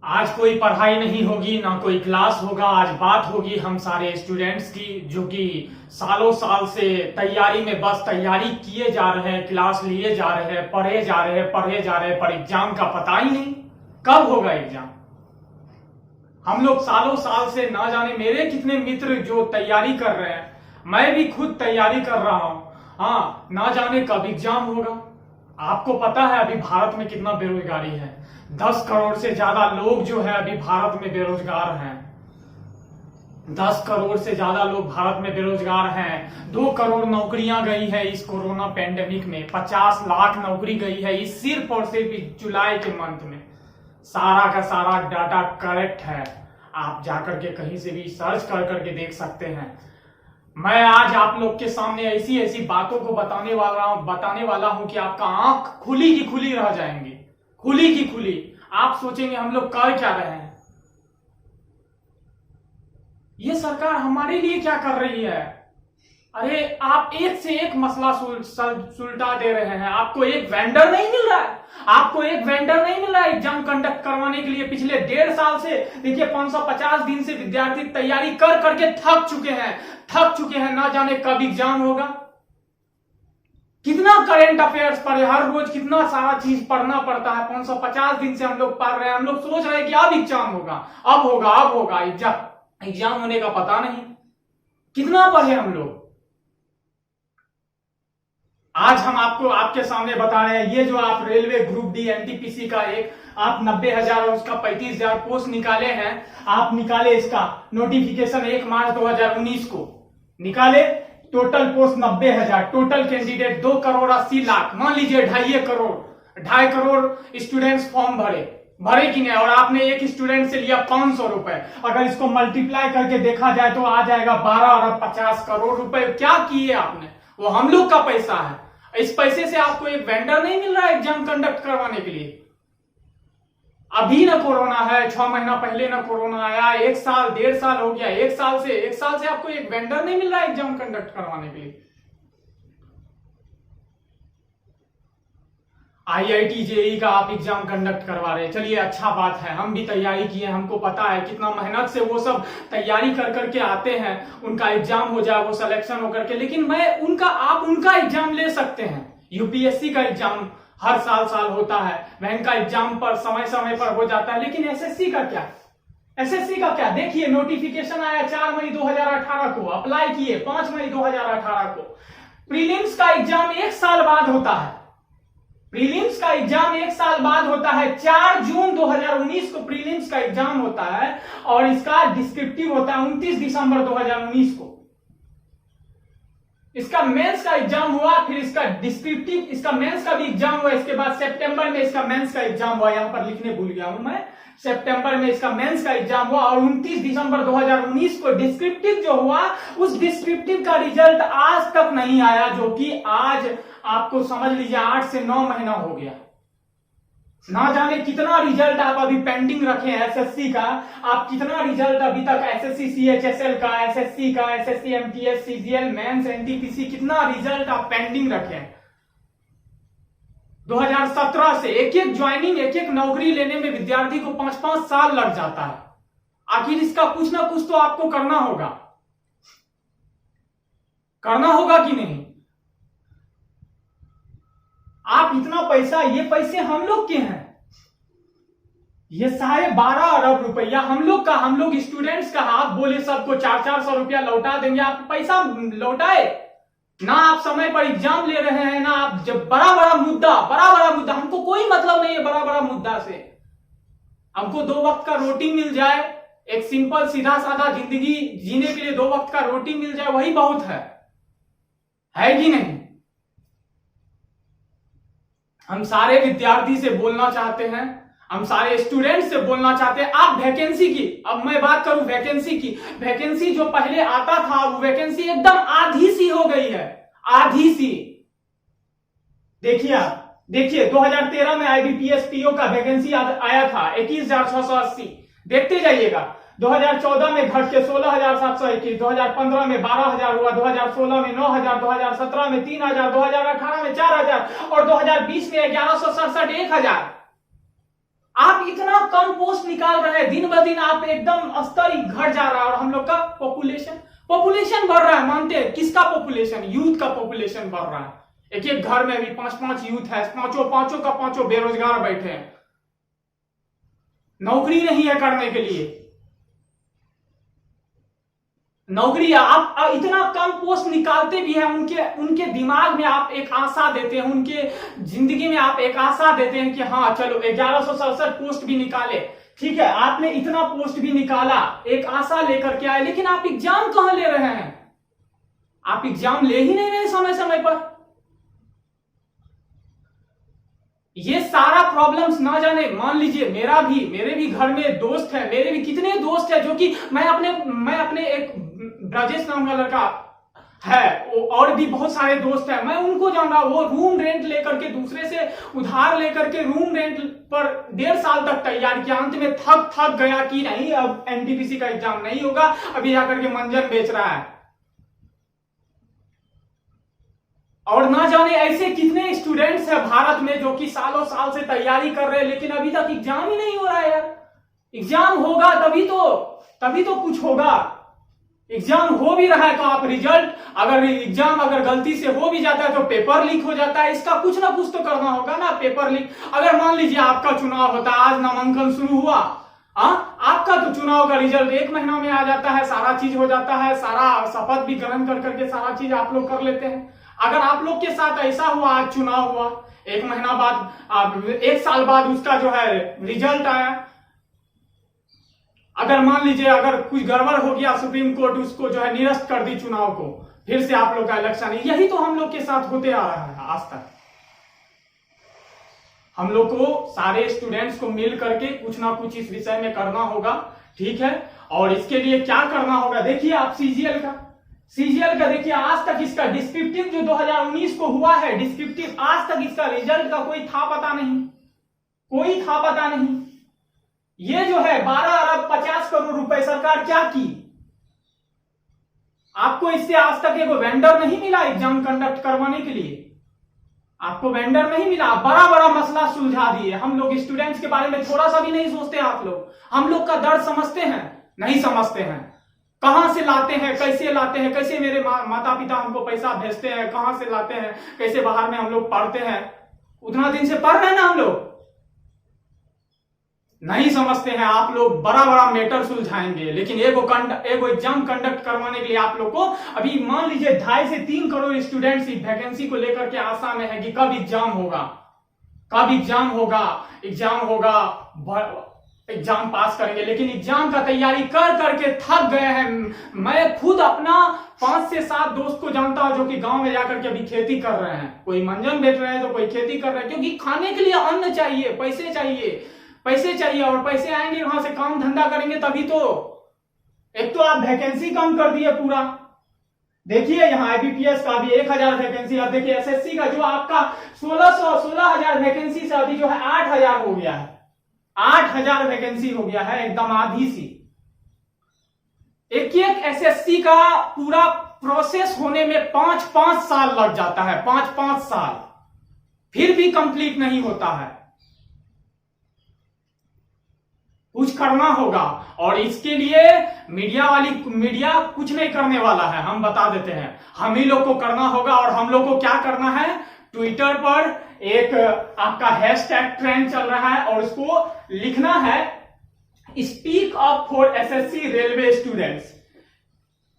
आज कोई पढ़ाई नहीं होगी, ना कोई क्लास होगा। आज बात होगी हम सारे स्टूडेंट्स की, जो कि सालों साल से तैयारी में बस तैयारी किए जा रहे हैं, क्लास लिए जा रहे हैं, पढ़े जा रहे हैं, पढ़े जा रहे हैं, पर एग्जाम का पता ही नहीं कब होगा एग्जाम। हम लोग सालों साल से ना जाने मेरे कितने मित्र जो तैयारी कर रहे हैं, मैं भी खुद तैयारी कर रहा हूं। हाँ, ना जाने कब एग्जाम होगा। आपको पता है अभी भारत में कितना बेरोजगारी है। 10 करोड़ से ज्यादा लोग जो है अभी भारत में बेरोजगार हैं। 10 करोड़ से ज्यादा लोग भारत में बेरोजगार हैं। 2 करोड़ नौकरियां गई है इस कोरोना पेंडेमिक में। 50 लाख नौकरी गई है इस सिर्फ और सिर्फ इस जुलाई के मंथ में। सारा का सारा डाटा करेक्ट है, आप जाकर के कहीं से भी सर्च कर करके देख सकते हैं। मैं आज आप लोग के सामने ऐसी ऐसी बातों को बताने वाला हूं कि आपका आंख खुली की खुली रह जाएंगी, खुली की खुली। आप सोचेंगे हम लोग कर क्या रहे हैं, ये सरकार हमारे लिए क्या कर रही है। अरे आप एक से एक मसला सुलटा दे रहे हैं। आपको एक वेंडर नहीं मिल रहा है, आपको एक वेंडर नहीं मिल रहा है एग्जाम कंडक्ट करवाने के लिए। पिछले 1.5 साल से देखिए 550 दिन से विद्यार्थी तैयारी कर करके थक चुके हैं। ना जाने कब एग्जाम होगा। कितना करंट अफेयर्स पढ़े, हर रोज कितना सारा चीज पढ़ना पड़ता है। 550 दिन से हम लोग पढ़ रहे हैं। हम लोग सोच रहे हैं कि अब एग्जाम होगा, अब होगा एग्जाम होने का पता नहीं। कितना पढ़े हम लोग। आज हम आपके सामने बता रहे हैं, ये जो आप रेलवे ग्रुप डी एनटीपीसी का एक आप 90,000 और उसका 35,000 पोस्ट निकाले हैं। आप निकाले इसका नोटिफिकेशन 1 मार्च 2019 को निकाले। Total post 90,000, total candidate 2 crore 80 lakh. मान लीजिए 2.5 करोड़ स्टूडेंट्स फॉर्म भरे कि नहीं, और आपने एक स्टूडेंट से लिया 500 रुपए। अगर इसको मल्टीप्लाई करके देखा जाए तो आ जाएगा 12 अरब 50 करोड़ रुपए। क्या किए आपने, वो हम लोग का पैसा है। इस पैसे से आपको एक वेंडर नहीं मिल रहा है एग्जाम कंडक्ट करवाने के लिए। अभी ना कोरोना है, 6 महीना पहले ना कोरोना आया, 1 साल 1.5 साल हो गया। 1 साल से आपको एक वेंडर नहीं मिल रहा है एग्जाम कंडक्ट करवाने के लिए। आईआईटी जेईई का आप एग्जाम कंडक्ट करवा रहे हैं, चलिए अच्छा बात है। हम भी तैयारी किए, हमको पता है कितना मेहनत से वो सब तैयारी कर करके आते हैं। उनका एग्जाम हो जाए, वो सिलेक्शन होकर के। लेकिन आप उनका एग्जाम ले सकते हैं। यूपीएससी का एग्जाम हर साल होता है, बैंक का एग्जाम पर समय पर हो जाता है। लेकिन एसएससी का क्या, देखिए नोटिफिकेशन आया 4 मई 2018 को, अप्लाई किए 5 मई 2018 को। प्रीलिम्स का एग्जाम 1 साल बाद होता है। 4 जून 2019 को प्रीलिम्स का एग्जाम होता है, और इसका डिस्क्रिप्टिव होता है 29 दिसंबर 2019 को। इसका मेंस का एग्जाम हुआ, फिर इसका डिस्क्रिप्टिव, इसका मेंस का भी एग्जाम हुआ। इसके बाद सितंबर में इसका मेंस का एग्जाम हुआ। यहां पर लिखने भूल गया हूं मैं, सितंबर में इसका मेंस का एग्जाम हुआ, और 29 दिसंबर 2019 को डिस्क्रिप्टिव जो हुआ, उस डिस्क्रिप्टिव का रिजल्ट आज तक नहीं आया, जो कि आज आपको समझ लीजिए 8 से 9 महीना हो गया। ना जाने कितना रिजल्ट आप अभी पेंडिंग रखे हैं एसएससी का। आप कितना रिजल्ट अभी तक एसएससी सीएचएसएल का, एसएससी का, SSC MTS, CGL, mains, NTPC, कितना रिजल्ट आप पेंडिंग रखे हैं। 2017 से एक ज्वाइनिंग, एक नौकरी लेने में विद्यार्थी को 5-5 साल लग जाता है। आखिर इसका कुछ ना कुछ तो आपको करना होगा कि नहीं। आप इतना पैसा, ये पैसे हम लोग के हैं। ये 12.5 अरब रुपया हम लोग स्टूडेंट्स का। आप बोले सबको 400 रुपया लौटा देंगे, आप पैसा लौटाए ना। आप समय पर एग्जाम ले रहे हैं ना। आप जब बड़ा मुद्दा, हमको कोई मतलब नहीं है बड़ा मुद्दा से। हमको 2 वक्त का रोटी मिल जाए, एक सिंपल सीधा साधा जिंदगी जीने के लिए 2 वक्त का रोटी मिल जाए, वही बहुत है कि नहीं। हम सारे विद्यार्थी से बोलना चाहते हैं, हम सारे स्टूडेंट से बोलना चाहते हैं। आप वैकेंसी की, अब मैं बात करूं वैकेंसी जो पहले आता था, वो वैकेंसी एकदम आधी सी हो गई है, आधी सी। देखिए 2013 में आईबीपीएस पीओ का वैकेंसी आया था 21,680, देखते जाइएगा। 2014 में घट के 16,721, 2015 में 12,000 हुआ, 2016 में 9,000, 2017 में 3,000, 2018 में 4,000, और 2020 में 1,167, 1,000। आप इतना कम पोस्ट निकाल रहे हैं, दिन ब दिन आप एकदम स्तर ही घट जा रहा है। और हम लोग का पॉपुलेशन बढ़ रहा है, मानते हैं? किसका पॉपुलेशन? यूथ का पॉपुलेशन बढ़ रहा है। एक एक घर में भी 5-5 यूथ है, पांचों बेरोजगार बैठे हैं, नौकरी नहीं है करने के लिए। नौकरी आप इतना कम पोस्ट निकालते भी हैं, उनके दिमाग में आप एक आशा देते हैं, उनके जिंदगी में आप एक आशा देते हैं कि हाँ चलो 1167 पोस्ट भी निकाले, ठीक है, आपने इतना पोस्ट भी निकाला, एक आशा लेकर के आए, लेकिन आप एग्जाम कहां ले रहे हैं? आप एग्जाम ले ही नहीं रहे समय समय पर। ये सारा प्रॉब्लम्स ना जाने, मान लीजिए मेरे भी घर में दोस्त है, मेरे भी कितने दोस्त है जो कि मैं अपने एक ब्रजेश नाम का लड़का है और भी बहुत सारे दोस्त हैं, मैं उनको जान रहा, वो रूम रेंट लेकर के दूसरे से उधार लेकर के रूम रेंट पर 1.5 साल तक तैयार किया, अंत में थक गया कि नहीं अब एनटीपीसी का एग्जाम नहीं होगा, अभी जाकर के मंजन बेच रहा है। और ना जाने ऐसे कितने स्टूडेंट्स हैं भारत में जो कि सालों साल से तैयारी कर रहे हैं, लेकिन अभी तक एग्जाम ही नहीं हो रहा है यार। एग्जाम होगा तभी तो कुछ होगा। एग्जाम हो भी रहा है तो आप रिजल्ट, अगर गलती से हो भी जाता है तो पेपर लीक हो जाता है, इसका कुछ ना कुछ तो करना होगा ना। पेपर लीक, अगर मान लीजिए आपका चुनाव होता है, आज नामांकन शुरू हुआ, आपका तो चुनाव का रिजल्ट 1 महीना में आ जाता है, सारा चीज हो जाता है, सारा शपथ भी ग्रहण कर करके सारा चीज आप लोग कर लेते हैं। अगर आप लोग के साथ ऐसा हुआ, आज चुनाव हुआ, 1 महीना बाद 1 साल बाद उसका जो है रिजल्ट आया, अगर मान लीजिए अगर कुछ गड़बड़ हो गया, सुप्रीम कोर्ट उसको जो है निरस्त कर दी चुनाव को, फिर से आप लोग का इलेक्शन, यही तो हम लोग के साथ होते आ रहा है आज तक। हम लोग को सारे स्टूडेंट्स को मिल करके कुछ ना कुछ इस विषय में करना होगा, ठीक है। और इसके लिए क्या करना होगा, देखिए आप सीजीएल का देखिए, आज तक इसका डिस्क्रिप्टिव जो 2019 को हुआ है, डिस्क्रिप्टिव, आज तक इसका रिजल्ट का कोई था पता नहीं। ये जो है 12 अरब 50 करोड़ रुपए सरकार क्या की? आपको इससे आज तक एक वेंडर नहीं मिला एग्जाम कंडक्ट करवाने के लिए, आपको वेंडर नहीं मिला, बड़ा मसला सुलझा दिए। हम लोग स्टूडेंट्स के बारे में थोड़ा सा भी नहीं सोचते आप लोग। हम लोग का दर्द समझते हैं? नहीं समझते हैं। कहां से लाते हैं, कैसे लाते हैं, कैसे मेरे माता पिता हमको पैसा भेजते हैं, कहां से लाते हैं, कैसे बाहर में हम लोग पढ़ते हैं, उतना दिन से पढ़ रहे हैं ना हम लोग, नहीं समझते हैं आप लोग। बड़ा मैटर सुलझाएंगे, लेकिन एगो एग्जाम कंडक्ट करवाने के लिए आप लोग को अभी मान लीजिए 2.5 से 3 करोड़ स्टूडेंट्स वैकेंसी को लेकर के आशा में है कि कब एग्जाम होगा, एग्जाम पास करेंगे। लेकिन एग्जाम का तैयारी कर करके थक गए हैं। मैं खुद अपना 5 से 7 दोस्त को जानता हूं जो कि गांव में जाकर के अभी खेती कर रहे हैं, कोई मंजन बेच रहे हैं तो कोई खेती कर रहे हैं, क्योंकि खाने के लिए अन्न चाहिए, पैसे चाहिए और पैसे आएंगे वहां से, काम धंधा करेंगे तभी तो। एक तो आप वैकेंसी कम कर दिए पूरा, देखिए यहाँ आईबीपीएस का भी 1000 वैकेंसी, अब देखिए एसएससी का जो आपका 16,000 वैकेंसी से अभी जो है 8,000 हो गया है, 8,000 वैकेंसी हो गया है, एकदम आधी सी। एक एसएससी का पूरा प्रोसेस होने में 5-5 साल लग जाता है, 5-5 साल, फिर भी कंप्लीट नहीं होता है। कुछ करना होगा, और इसके लिए मीडिया कुछ नहीं करने वाला है, हम बता देते हैं। हम ही लोग को करना होगा। और हम लोग को क्या करना है, ट्विटर पर एक आपका हैशटैग ट्रेंड चल रहा है और उसको लिखना है speak up for SSC railway students.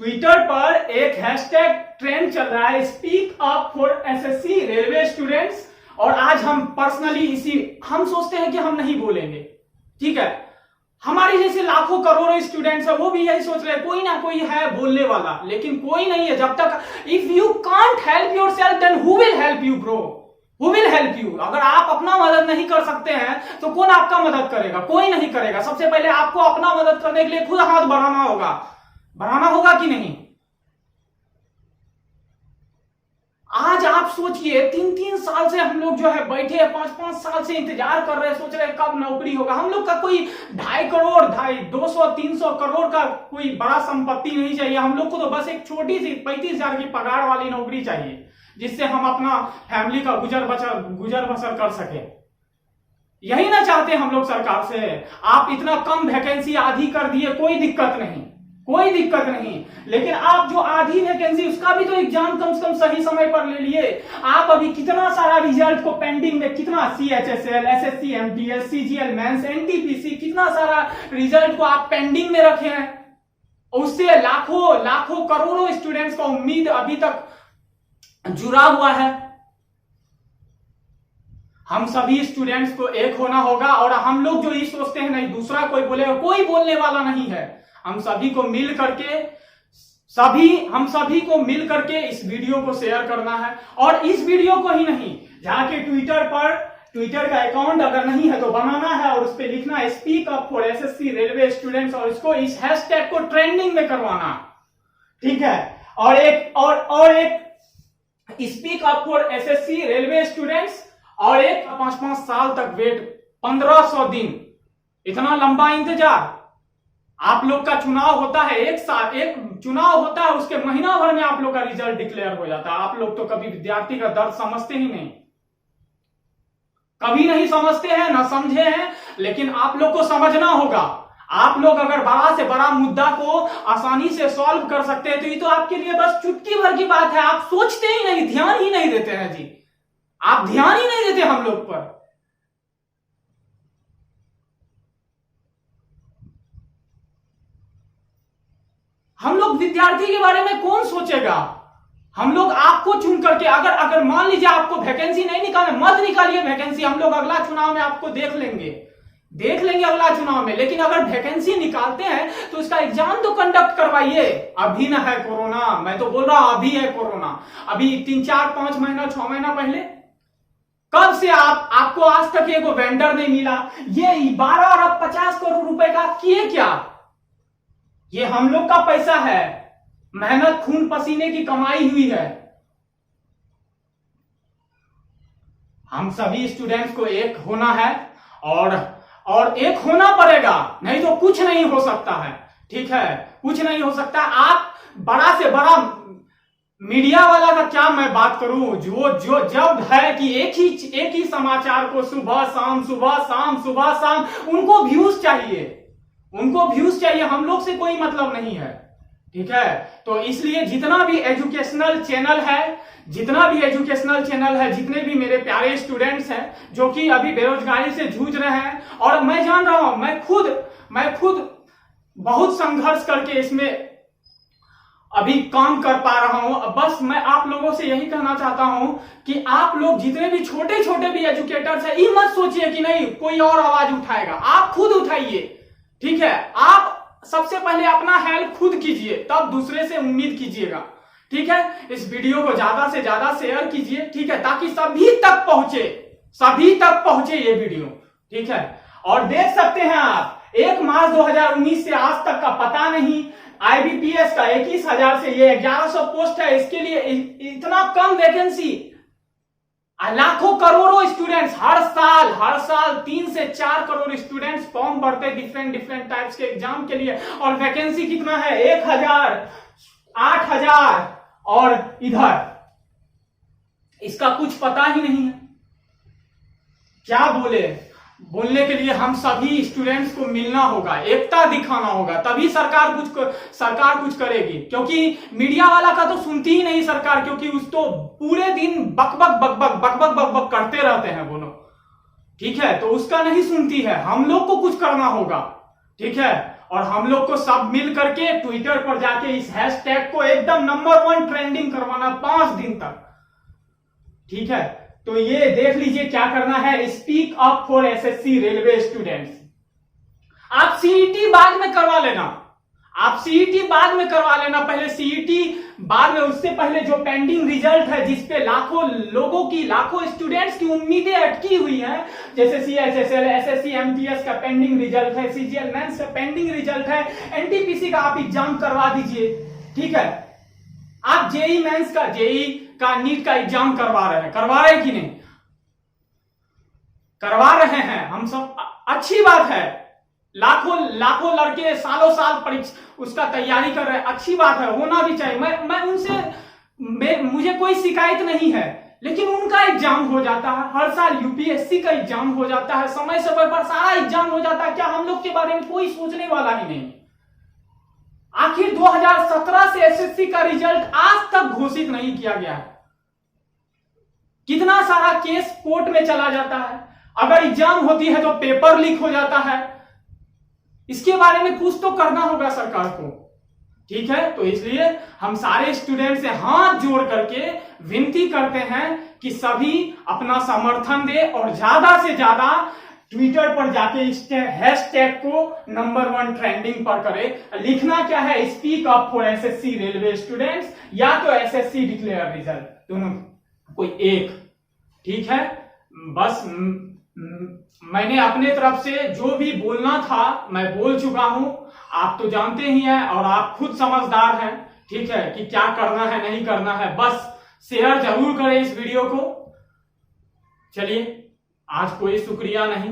Twitter पर एक हैशटैग ट्रेंड चल रहा है, speak up for SSC railway students. और आज हम पर्सनली हम सोचते हैं कि हम नहीं बोलेंगे, ठीक है, हमारे जैसे लाखों करोड़ों स्टूडेंट्स है, वो भी यही सोच रहे हैं कोई ना कोई है बोलने वाला, लेकिन कोई नहीं है। जब तक if you can't help yourself then who will help you bro, who will help you. अगर आप अपना मदद नहीं कर सकते हैं तो कौन आपका मदद करेगा? कोई नहीं करेगा। सबसे पहले आपको अपना मदद करने के लिए खुद हाथ बढ़ाना होगा कि नहीं? आज आप सोचिए 3-3 साल से हम लोग जो है बैठे हैं, 5-5 साल से इंतजार कर रहे हैं, सोच रहे हैं कब नौकरी होगा। हम लोग का कोई 2.5 करोड़ 200-300 करोड़ का कोई बड़ा संपत्ति नहीं चाहिए। हम लोग को तो बस एक छोटी सी 35,000 की पगार वाली नौकरी चाहिए, जिससे हम अपना फैमिली का गुजर बसर कर सके। यही ना चाहते हम लोग सरकार से। आप इतना कम वैकेंसी आधी कर दिए, कोई दिक्कत नहीं, कोई दिक्कत नहीं, लेकिन आप जो आधी वैकेंसी उसका भी तो एग्जाम कम से कम सही समय पर ले लिए। आप अभी कितना सारा रिजल्ट को पेंडिंग में, कितना CHSL, SSC MTS, CGL mains, NTPC, कितना सारा रिजल्ट को आप पेंडिंग में रखे हैं। उससे लाखों लाखों करोड़ों स्टूडेंट्स का उम्मीद अभी तक जुड़ा हुआ है। हम सभी स्टूडेंट्स को एक होना होगा, और हम लोग जो ये सोचते हैं नहीं दूसरा कोई बोलेगा, कोई बोलने वाला नहीं है। हम सभी को मिल करके हम सभी को मिल करके इस वीडियो को शेयर करना है। और इस वीडियो को ही नहीं, जाके ट्विटर का अकाउंट अगर नहीं है तो बनाना है, और उस पर लिखना है speak up for SSC railway students, और इसको इस हैशटैग को ट्रेंडिंग में करवाना, ठीक है। और एक speak up for SSC railway students, और एक 5-5 साल तक वेट, 1500 दिन, इतना लंबा इंतजार। आप लोग का चुनाव होता है, एक चुनाव होता है, उसके महीना भर में आप लोग का रिजल्ट डिक्लेयर हो जाता है। आप लोग तो कभी विद्यार्थी का दर्द समझते ही नहीं, कभी नहीं समझते हैं, ना समझे हैं, लेकिन आप लोग को समझना होगा। आप लोग अगर बड़ा से बड़ा मुद्दा को आसानी से सॉल्व कर सकते हैं तो ये तो आपके लिए बस चुटकी भर की बात है। आप सोचते ही नहीं, ध्यान ही नहीं देते हैं जी, आप ध्यान ही नहीं देते हम लोग पर। हम लोग विद्यार्थी के बारे में कौन सोचेगा। हम लोग आपको चुन करके, अगर मान लीजिए आपको वैकेंसी नहीं निकाले, मत निकालिए वैकेंसी, हम लोग अगला चुनाव में आपको देख लेंगे अगला चुनाव में। लेकिन अगर वैकेंसी निकालते हैं तो इसका एग्जाम तो कंडक्ट करवाइए। अभी ना है कोरोना, मैं तो बोल रहा हूं अभी है कोरोना, अभी 3-4-5 महीना 6 महीना पहले कब से आपको आज तक एगो वेंडर नहीं मिला। ये 12 अरब 50 करोड़ रुपए का किए क्या? ये हम लोग का पैसा है, मेहनत खून पसीने की कमाई हुई है। हम सभी स्टूडेंट्स को एक होना है, और एक होना पड़ेगा, नहीं तो कुछ नहीं हो सकता है, ठीक है, कुछ नहीं हो सकता। आप बड़ा से बड़ा मीडिया वाला का क्या मैं बात करूं, जो जब है कि एक ही समाचार को सुबह शाम, उनको व्यूज चाहिए, हम लोग से कोई मतलब नहीं है, ठीक है। तो इसलिए जितना भी एजुकेशनल चैनल है, जितने भी मेरे प्यारे स्टूडेंट्स हैं जो कि अभी बेरोजगारी से जूझ रहे हैं, और मैं जान रहा हूं, मैं खुद बहुत संघर्ष करके इसमें अभी काम कर पा रहा हूं। बस मैं आप लोगों से यही कहना चाहता हूं कि आप लोग जितने भी छोटे भी एजुकेटर्स हैं, ये मत सोचिए कि नहीं कोई और आवाज उठाएगा, आप खुद उठाइए, ठीक है। आप सबसे पहले अपना हेल्प खुद कीजिए, तब दूसरे से उम्मीद कीजिएगा, ठीक है। इस वीडियो को ज्यादा से ज्यादा शेयर कीजिए, ठीक है, ताकि सभी तक पहुंचे ये वीडियो, ठीक है। और देख सकते हैं आप 1 मार्च 2019 से आज तक का पता नहीं, IBPS का 21,000 से ये 1100 पोस्ट है, इसके लिए इतना कम वैकेंसी। लाखों करोड़ों स्टूडेंट्स हर साल 3 से 4 करोड़ स्टूडेंट्स फॉर्म भरते डिफरेंट टाइप्स के एग्जाम के लिए, और वैकेंसी कितना है 1,000, 8,000, और इधर इसका कुछ पता ही नहीं है। क्या बोलने के लिए हम सभी स्टूडेंट्स को मिलना होगा, एकता दिखाना होगा, तभी सरकार कुछ करेगी। क्योंकि मीडिया वाला का तो सुनती ही नहीं सरकार, क्योंकि उस तो पूरे दिन बकबक करते रहते हैं वो लोग, ठीक है, तो उसका नहीं सुनती है। हम लोग को कुछ करना होगा, ठीक है। और हम लोग को सब मिल करके ट्विटर पर जाके इस हैशटैग को एकदम नंबर 1 ट्रेंडिंग करवाना 5 दिन तक, ठीक है। तो ये देख लीजिए क्या करना है, speak up for SSC railway students. आप CET बाद में करवा लेना, पहले CET बाद में, उससे पहले जो पेंडिंग रिजल्ट है जिसपे लाखों स्टूडेंट्स की उम्मीदें अटकी हुई हैं, जैसे CHSL, SSC MTS का पेंडिंग रिजल्ट है, CGL मेंस का पेंडिंग रिजल्ट है, NTPC का आप एग्जाम करवा दीजिए, ठीक है। आप JEE मेंस का, नीट का एग्जाम करवा रहे हैं कि नहीं? करवा रहे हैं हम सब, अच्छी बात है। लाखों लड़के सालों साल परीक्षा उसका तैयारी कर रहे हैं, अच्छी बात है, होना भी चाहिए। मैं उनसे मुझे कोई शिकायत नहीं है, लेकिन उनका एग्जाम हो जाता है, हर साल यूपीएससी का एग्जाम हो जाता है, समय समय पर सारा एग्जाम हो जाता है। क्या हम लोग के बारे में कोई सोचने वाला ही नहीं? आखिर 2017 से एसएससी का रिजल्ट आज तक घोषित नहीं किया गया है। कितना सारा केस कोर्ट में चला जाता है, अगर एग्जाम होती है तो पेपर लीक हो जाता है। इसके बारे में कुछ तो करना होगा सरकार को, ठीक है? तो इसलिए हम सारे स्टूडेंट से हाथ जोड़ करके विनती करते हैं कि सभी अपना समर्थन दे और ज्यादा से ज्यादा ट्विटर पर जाके इस हैशटैग को नंबर 1 ट्रेंडिंग पर करे। लिखना क्या है? Speak up for SSC railway students या तो एसएससी डिक्लेयर रिजल्ट, दोनों कोई एक, ठीक है? बस मैंने अपने तरफ से जो भी बोलना था मैं बोल चुका हूं। आप तो जानते ही हैं और आप खुद समझदार हैं, ठीक है, कि क्या करना है नहीं करना है। बस शेयर जरूर करें इस वीडियो को। चलिए, आज कोई शुक्रिया नहीं,